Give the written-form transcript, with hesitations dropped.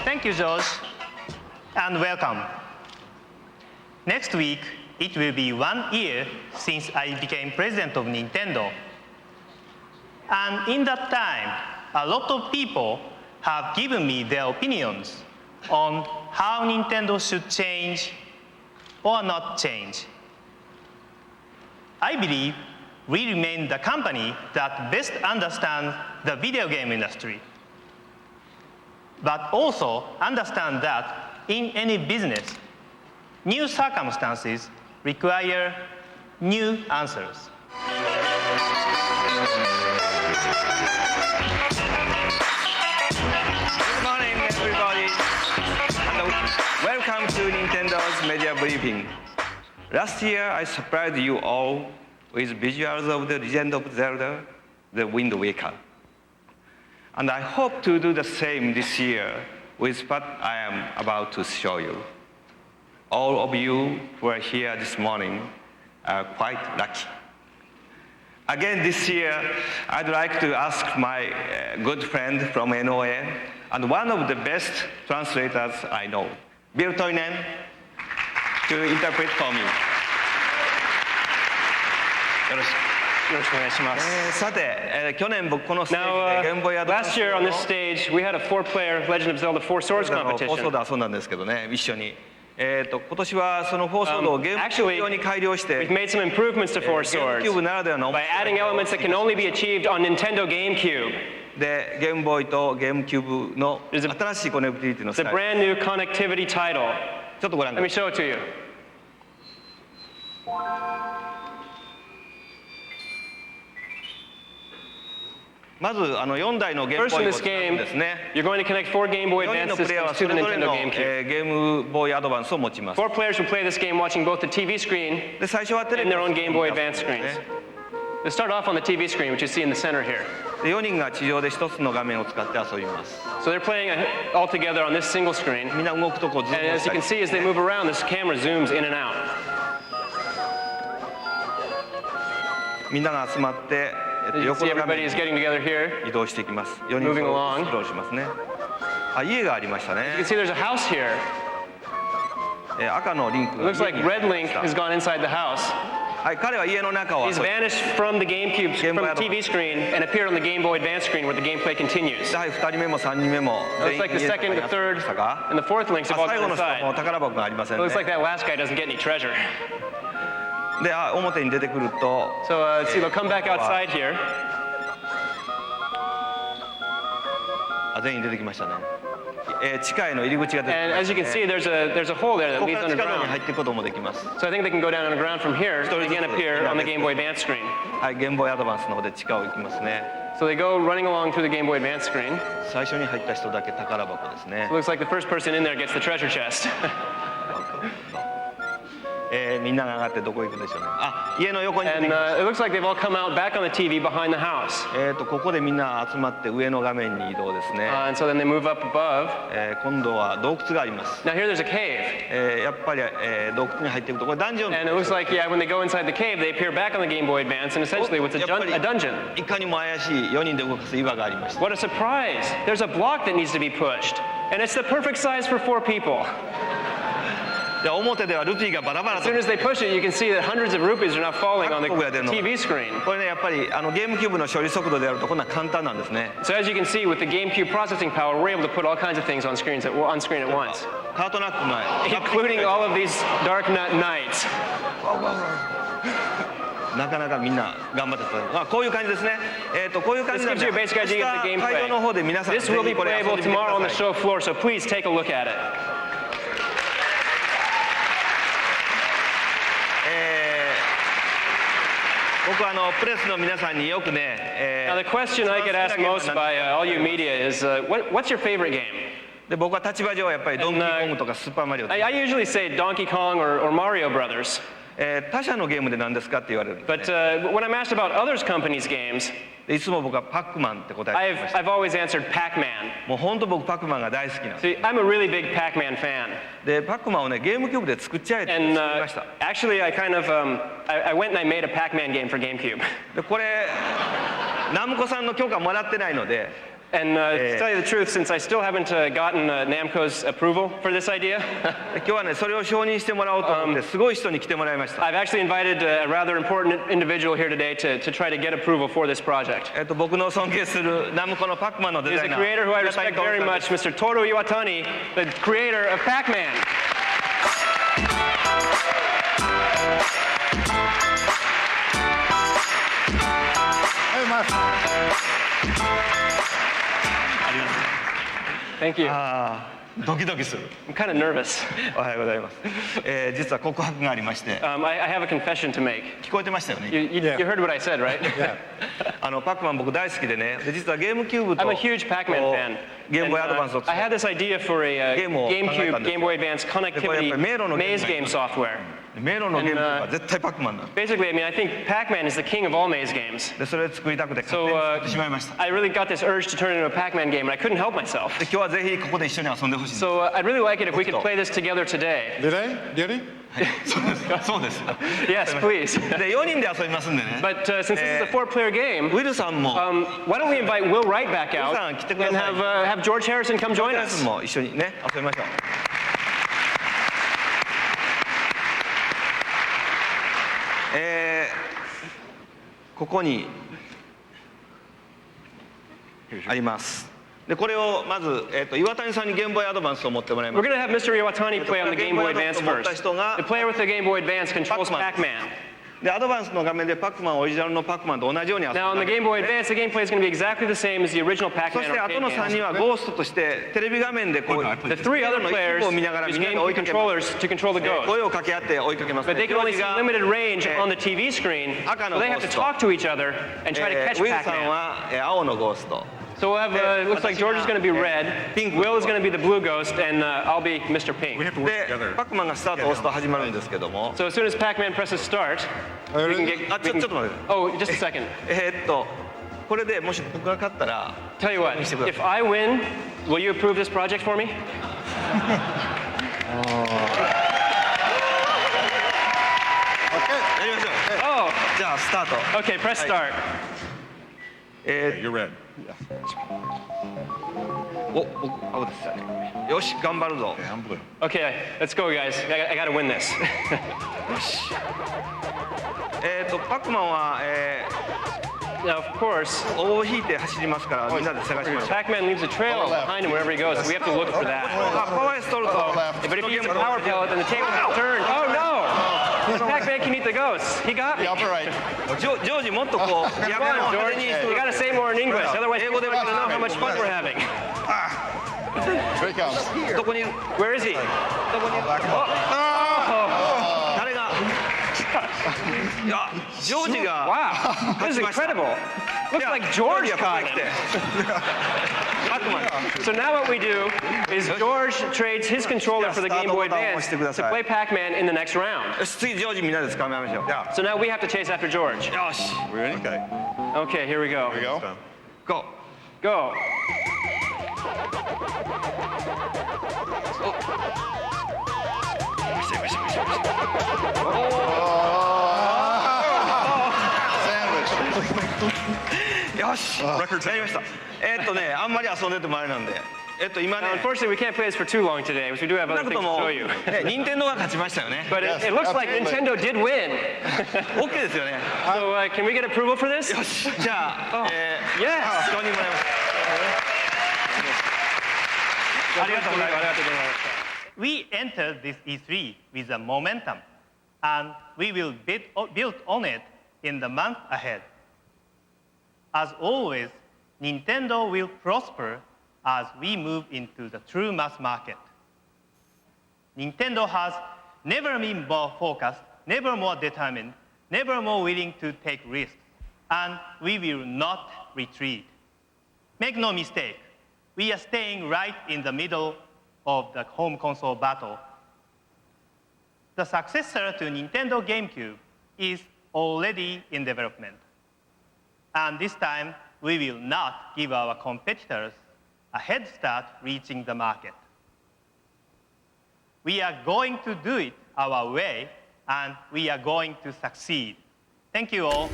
Thank you, George, and welcome. Next week, it will be 1 year since I became president of Nintendo. And in that time, a lot of people have given me their opinions on how Nintendo should change or not change. I believe we remain the company that best understands the video game industry, but also understand that in any business, new circumstances require new answers. Good morning, everybody, and welcome to Nintendo's media briefing. Last year, I surprised you all with visuals of The Legend of Zelda, The Wind Waker. And I hope to do the same this year with what I am about to show you. All of you who are here this morning are quite lucky. Again this year, I'd like to ask my good friend from NOA and one of the best translators I know, Bill Toinen, to interpret for me. よろしくお願いします。さて、去年僕このステージでゲームボーイアドバンス Last year on this stage, we had a four-player Legend of Zelda Four Swords 放 competition. 送で遊んだんですけどね、一緒に。今年はそのフォーソードをゲームキューブ用に改良して、 We've made some improvements to Four ゲーム Swords キューブならではの by adding elements that can only be achieved on Nintendo GameCube. でゲームボーイとゲームキューブの新しいコネクティビティの It's a スタイル brand new connectivity title. ちょっとご覧く Let だ me さい。 show it to you. まず4台のゲーム First ボー in イを this 使うん game, ですね。 you're going to connect four Game Boy 4人 Advance のプレイヤーは systems そ to れ the ぞれ Nintendo の、 GameCube. ゲームボーイアドバンスを持ちます。 Four players will play this game watching both the TV screen で最初はテレ and ビ their を own 使うん Game Boy です Advance ね screens. They start off on the TV screen, which you see in the center here. で4人が地上で1つの画面を使って遊びます。 So they're playing all together on this single screen. みんな動くとこうズー And ム as し you たり can see, as they move around, this camera zooms in and out. みんなが集まって、 You can 横 see の画 everybody 面 is に getting together here. 移動していきます。4人 Moving と along. スクロールしますね。あ、家がありましたね You can。see there's a house here. 赤のリンク It が looks like Red Link has gone inside the house. はい、彼は家の中を He's 遊び vanished from the GameCube, Game from Boy the TV screen, and appeared on the Game Boy Advance screen where the gameplay continues. はい、2人目も3人目も It looks like the 全員 second, 家 the の中に third, いましたか and the fourth links have all 最 gone 後の人はもう inside. 宝箱がありません It ね looks like that last guy doesn't get any treasure. で、表に出てくると So see, they'll come back outside here. 全員出てきましたね、地下への入り口が出て And きま as し you た can ね see, there's a hole there that ここ leads から地下道に underground. 入っていくこともできます So I think they can go down underground from here to again appear on the Game Boy Advance screen. はい、ゲームボーイアドバンスの方で地下を行きますね So they go running along through the Game Boy Advance screen. 最初に入った人だけ宝箱ですね It looks like the first person in there gets the treasure chest. みんなが上がってどこ行くでしょうねあ、家の横に出て And きま it looks like they've all come out back on the TV behind the house. すここでみんな集まって上の画面に移動ですね、 And so then they move up above. 今度は洞窟があります Now here there's a cave. やっぱり、洞窟に入っていくとこれダンジョン And it looks like, yeah, when they go inside the cave, they appear back on the Game Boy Advance, and essentially it's a, やっぱり a dungeon. いかにも怪しい4人で動かす岩がありました What a surprise! There's a block that needs to be pushed, and it's the perfect size for 4 people. で表ではルピーがバラバラ As と soon as they push it, you can see that hundreds of rupees are now falling on the TV screen. これねやっぱりゲームキューブの処理速度であるとこんな簡単なんですね So as you can see, with the GameCube processing power, we're able to put all kinds of things on screen at once, カートナックの including all of these Dark Knights. なかなかみんな頑張ってたこういう感じですねこういう感じ This なん gives you a basic idea of the 会場の方で gameplay. 皆さん This will be これ遊ん playable でみてく tomorrow on だ the さい show floor, so please take a look at it. 僕はプレスの皆さんによくね Now, the question I get asked most by all you media is, what's your favorite game? で僕は立場上はやっぱりドンキーコングとかスーパーマリオ I usually say Donkey Kong or Mario Brothers. 他社のゲームで何ですかって言われるんです But ね when I'm asked about others companies' games, でいつも僕はパックマンって答えてました I've always answered Pac-Man. もう本当僕パックマンが大好きなんです See, I'm a really big Pac-Man fan. でパックマンをねゲームキューブで作っちゃえって And 作りました actually, I kind of, I went and I made a Pac-Man game for GameCube. でこれナムコさんの許可もらってないので、 And to tell you the truth, since I still haven't gotten Namco's approval for this idea, 今日はねそれを承認してもらおうと思ってすごい人に来てもらいました。 I've actually invited a rather important individual here today to try to get approval for this project. 僕の尊敬するナムコのパックマンのデ He's ザ a イナー creator who I respect very much, Mr. Toru Iwatani, the creator of Pac-Man. Hey, my friend. Thank you. ドキドキする。 I'm kind of nervous. おはようございます。実は告白がありまして、 I have a confession to make. 聞こえてましたよ You, ね。 you, you heard what I said, right? Yeah. パックマン僕大好きでね、で実はゲームキューブと I'm a huge Pac-Man fan. ゲームボーイ And, アドバンスを使 I っ had this idea for a ゲームを考えたん GameCube, です。 Game Boy Advance これやっぱり connectivity 迷路のゲーム maze game software. 迷路のゲームとか絶対パックマンなんで Basically, I mean, I think Pac-Man is the king of all maze games. でそれを作りたくて勝 So 手に作ってしまいました。 I really got this urge to turn it into a Pac-Man game, and I couldn't help myself. で今日はぜひここで一緒に遊んでほしいんです So I'd really like it if we could play this together today. Did I? Did he? そうです。 Yes, please. で4人で遊びますんでね。 But since this is a four-player game, ウィルさんも why don't we invite Will Wright back out Will-san, 来てください。 and have George Harrison come join 皆さ us? んも一緒にね遊びましょう。ここにあります。でこれをまず、岩谷さんにゲームボーイアドバンスを持ってもらいま We're す。 going to have Mr. Iwatani play on the Game Boy Advance first. 持った人が The player with the Game Boy Advance controls Pac-Man. Pac-Man. でアドバンスの画面でパックマンオリジナルのパックマンと同じように遊ぶ。 Now on the Game Boy Advance, the gameplay is going to be exactly the same as the original そ Pac-Man して後 arcade の3人 games. はゴーストとしてテレビ画面でこう The three other players を見ながら use みんなで追い GameCube かけます controllers to control the ghost. 声を掛け合って追いかけます、 But they can only see ジョージが limited range on the TV screen, so they have to talk to each other and try to catch ウィルさん Pac-Man. は青のゴースト So we'll have, it looks like George is going to be red, Pink. Will is going to be the blue ghost, and I'll be Mr. Pink. have to work で together. パックマンがスタートを押すと始まるんですけども So as soon as Pac-Man presses start, we can get... あちょっと待って Oh, just a second. これでもし僕が勝ったら Tell you what, 見せてください if I win, will you approve this project for me? やりましょう Oh, じゃあスタート okay, press start. You're red. お僕青ですよし頑張るぞ Okay, I'm blue. Okay, let's go, guys. I got to win this. パックマンは、 Now, of course, 尾を引いて走りますからみんなで探しましょう Pac-Man leaves a trail behind him wherever he goes, so we have to look for that. あパワーエストルト But if you use a power pellet, then the table will turn. Oh no! Pac-Man can eat the ghosts. He got me. Upper right. ジョージもっとこう Come やめ on, ろ George. You got to say more in English, otherwise people aren't going to know how much fun we're having. Here he comes. どこにいる Where is he? どこにいる Oh, 誰がいやジョージが wow, this is incredible. Looks like George caught him. パックマン So now what we do is George trades his controller for the Game Boy Advance to play Pac-Man in the next round. よし次ジョージみんなで捕まえましょう Yeah. So now we have to chase after George. よし Ready? Okay. Okay, here we go. Here we go. GO Go. Sandwich. よしやりましたあんまり遊んでてもあれなんで今 Now, ね unfortunately, we can't play this for too long today, because we do have 少な other く things と to も show you. 任天堂が勝ちましたよね But Yes, it looks like absolutely. Nintendo did win. OK ですよね So can we get approval for this? よしじゃあ Yes. 承認もらいますありがとうございます We entered this E3 with a momentum, and we will build on it in the month ahead. As always, Nintendo will prosper as we move into the true mass market. Nintendo has never been more focused, never more determined, never more willing to take risks, and we will not retreat. Make no mistake, we are staying right in the middle of the home console battle. The successor to Nintendo GameCube is already in development. And this time, we will not give our competitors a head start reaching the market. We are going to do it our way, and we are going to succeed. Thank you all.